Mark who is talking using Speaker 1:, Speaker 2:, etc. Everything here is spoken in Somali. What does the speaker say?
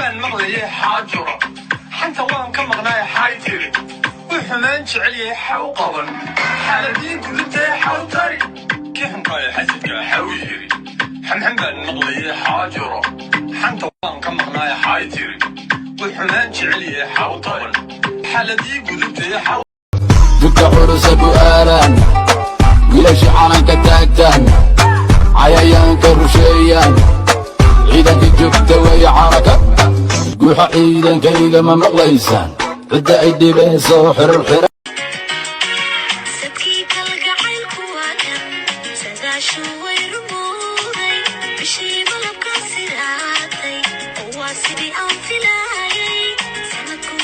Speaker 1: baan maqlayay xaajuro xanta waan ka maqnaay xay tiri u xumaan jecelyay xaw qaban xaaladii gudubtay xaw tari kii xunkaaya xasidka xaw yiri xamxam baan maqlayay xaajuro xanta waan ka maqnaay xay tiri u xumaan jecelyay xaw qaban xaaladii gudubtay xaw
Speaker 2: dadka curusa bu'aalaan wiilasha calanka taagtaan cayayaanka rusheeyaan ciidanka joogta weeye xaraka guuxa ciidankayga ma maqlaysaan cidda ay dhibeyso xirar xira
Speaker 3: sadkii kalgacaylku waa kan sadaashu way rumowday bishii malabka siraatay oo waa sidii aan filaayay sanadku